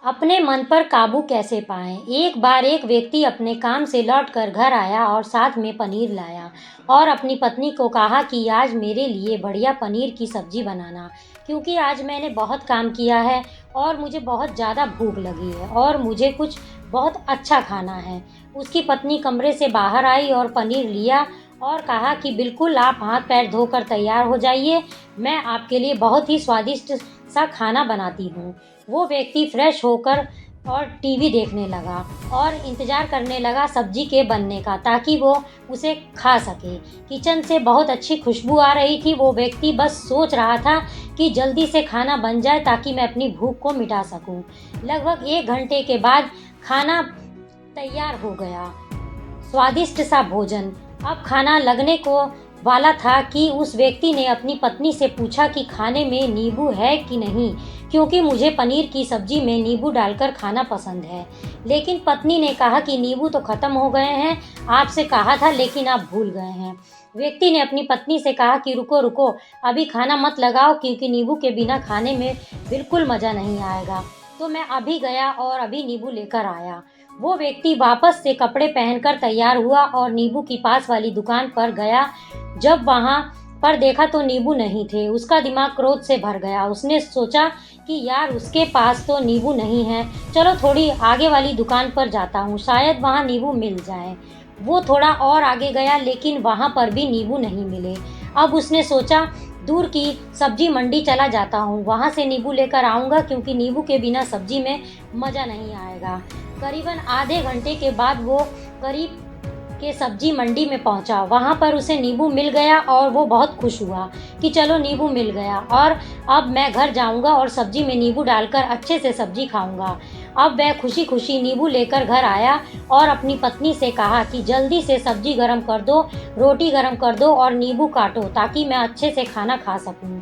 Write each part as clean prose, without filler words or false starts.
अपने मन पर काबू कैसे पाएं। एक बार एक व्यक्ति अपने काम से लौटकर घर आया और साथ में पनीर लाया और अपनी पत्नी को कहा कि आज मेरे लिए बढ़िया पनीर की सब्जी बनाना, क्योंकि आज मैंने बहुत काम किया है और मुझे बहुत ज़्यादा भूख लगी है और मुझे कुछ बहुत अच्छा खाना है। उसकी पत्नी कमरे से बाहर आई और पनीर लिया और कहा कि बिल्कुल आप हाथ पैर धोकर तैयार हो जाइए, मैं आपके लिए बहुत ही स्वादिष्ट सा खाना बनाती हूँ। वो व्यक्ति फ्रेश होकर और टीवी देखने लगा और इंतज़ार करने लगा सब्जी के बनने का, ताकि वो उसे खा सके। किचन से बहुत अच्छी खुशबू आ रही थी। वो व्यक्ति बस सोच रहा था कि जल्दी से खाना बन जाए ताकि मैं अपनी भूख को मिटा सकूं। लगभग 1 घंटे के बाद खाना तैयार हो गया। स्वादिष्ट सा भोजन अब खाना लगने को वाला था कि उस व्यक्ति ने अपनी पत्नी से पूछा कि खाने में नींबू है कि नहीं, क्योंकि मुझे पनीर की सब्जी में नींबू डालकर खाना पसंद है। लेकिन पत्नी ने कहा कि नींबू तो ख़त्म हो गए हैं, आपसे कहा था लेकिन आप भूल गए हैं। व्यक्ति ने अपनी पत्नी से कहा कि रुको रुको, अभी खाना मत लगाओ, क्योंकि नींबू के बिना खाने में बिल्कुल मज़ा नहीं आएगा। तो मैं अभी गया और अभी नींबू लेकर आया। वो व्यक्ति वापस से कपड़े पहनकर तैयार हुआ और नींबू की पास वाली दुकान पर गया। जब वहाँ पर देखा तो नींबू नहीं थे। उसका दिमाग क्रोध से भर गया। उसने सोचा कि यार, उसके पास तो नींबू नहीं है, चलो थोड़ी आगे वाली दुकान पर जाता हूँ, शायद वहाँ नींबू मिल जाए। वो थोड़ा और आगे गया, लेकिन वहाँ पर भी नींबू नहीं मिले। अब उसने सोचा दूर की सब्जी मंडी चला जाता हूँ, वहाँ से नींबू लेकर आऊँगा, क्योंकि नींबू के बिना सब्जी में मज़ा नहीं आएगा। करीबन आधे घंटे के बाद वो करीब के सब्जी मंडी में पहुंचा। वहां पर उसे नींबू मिल गया और वो बहुत खुश हुआ कि चलो नींबू मिल गया और अब मैं घर जाऊंगा और सब्जी में नींबू डालकर अच्छे से सब्जी खाऊंगा। अब वह खुशी खुशी नींबू लेकर घर आया और अपनी पत्नी से कहा कि जल्दी से सब्जी गर्म कर दो, रोटी गर्म कर दो और नींबू काटो, ताकि मैं अच्छे से खाना खा सकूं।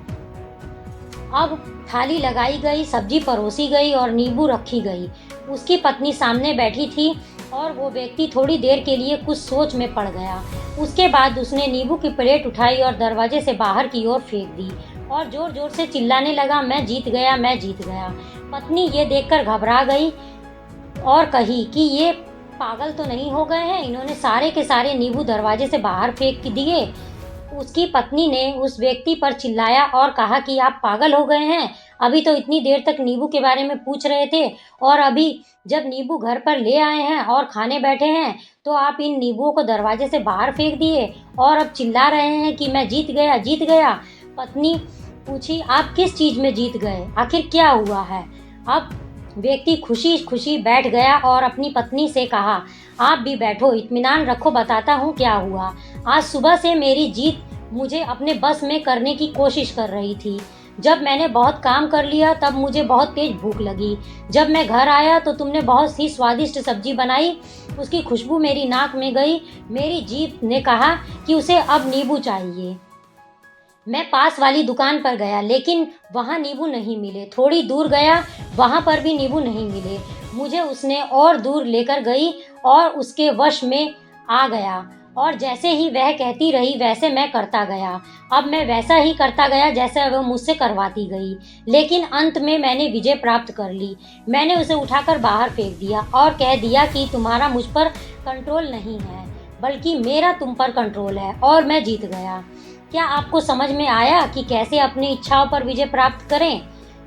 अब थाली लगाई गई, सब्जी परोसी गई और नींबू रखी गई। उसकी पत्नी सामने बैठी थी और वो व्यक्ति थोड़ी देर के लिए कुछ सोच में पड़ गया। उसके बाद उसने नींबू की प्लेट उठाई और दरवाजे से बाहर की ओर फेंक दी और ज़ोर ज़ोर से चिल्लाने लगा, मैं जीत गया, मैं जीत गया। पत्नी ये देखकर घबरा गई और कही कि ये पागल तो नहीं हो गए हैं, इन्होंने सारे के सारे नींबू दरवाजे से बाहर फेंक दिए। उसकी पत्नी ने उस व्यक्ति पर चिल्लाया और कहा कि आप पागल हो गए हैं, अभी तो इतनी देर तक नींबू के बारे में पूछ रहे थे और अभी जब नींबू घर पर ले आए हैं और खाने बैठे हैं तो आप इन नींबुओं को दरवाजे से बाहर फेंक दिए और अब चिल्ला रहे हैं कि मैं जीत गया, जीत गया। पत्नी पूछी, आप किस चीज़ में जीत गए, आखिर क्या हुआ है। अब व्यक्ति खुशी खुशी बैठ गया और अपनी पत्नी से कहा, आप भी बैठो, इत्मीनान रखो, बताता हूँ क्या हुआ। आज सुबह से मेरी जीत मुझे अपने बस में करने की कोशिश कर रही थी। जब मैंने बहुत काम कर लिया तब मुझे बहुत तेज भूख लगी। जब मैं घर आया तो तुमने बहुत ही स्वादिष्ट सब्जी बनाई, उसकी खुशबू मेरी नाक में गई। मेरी जीभ ने कहा कि उसे अब नींबू चाहिए। मैं पास वाली दुकान पर गया, लेकिन वहाँ नींबू नहीं मिले। थोड़ी दूर गया, वहाँ पर भी नींबू नहीं मिले। मुझे उसने और दूर लेकर गई और उसके वश में आ गया और जैसे ही वह कहती रही वैसे मैं करता गया। अब मैं वैसा ही करता गया जैसा वह मुझसे करवाती गई, लेकिन अंत में मैंने विजय प्राप्त कर ली। मैंने उसे उठाकर बाहर फेंक दिया और कह दिया कि तुम्हारा मुझ पर कंट्रोल नहीं है, बल्कि मेरा तुम पर कंट्रोल है और मैं जीत गया। क्या आपको समझ में आया कि कैसे अपनी इच्छाओं पर विजय प्राप्त करें?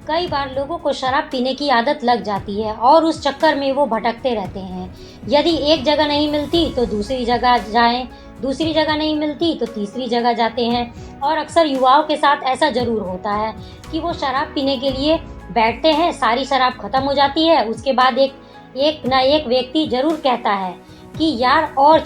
कई बार लोगों को शराब पीने की आदत लग जाती है और उस चक्कर में वो भटकते रहते हैं। यदि एक जगह नहीं मिलती तो दूसरी जगह जाएं, दूसरी जगह नहीं मिलती तो तीसरी जगह जाते हैं। और अक्सर युवाओं के साथ ऐसा ज़रूर होता है कि वो शराब पीने के लिए बैठते हैं, सारी शराब खत्म हो जाती है, उसके बाद एक ना एक व्यक्ति ज़रूर कहता है कि यार और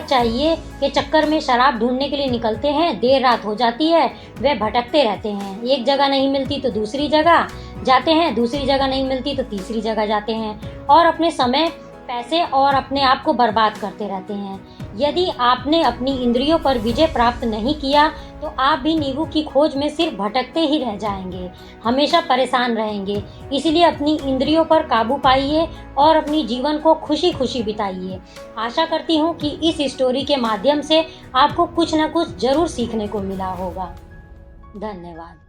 चाहिए के चक्कर में शराब ढूंढने के लिए निकलते हैं। देर रात हो जाती है, वे भटकते रहते हैं। एक जगह नहीं मिलती तो दूसरी जगह जाते हैं, दूसरी जगह नहीं मिलती तो तीसरी जगह जाते हैं और अपने समय, पैसे और अपने आप को बर्बाद करते रहते हैं। यदि आपने अपनी इंद्रियों पर विजय प्राप्त नहीं किया तो आप भी नींबू की खोज में सिर्फ भटकते ही रह जाएंगे, हमेशा परेशान रहेंगे। इसलिए अपनी इंद्रियों पर काबू पाइए और अपनी जीवन को खुशी खुशी बिताइए। आशा करती हूँ कि इस स्टोरी के माध्यम से आपको कुछ न कुछ ज़रूर सीखने को मिला होगा। धन्यवाद।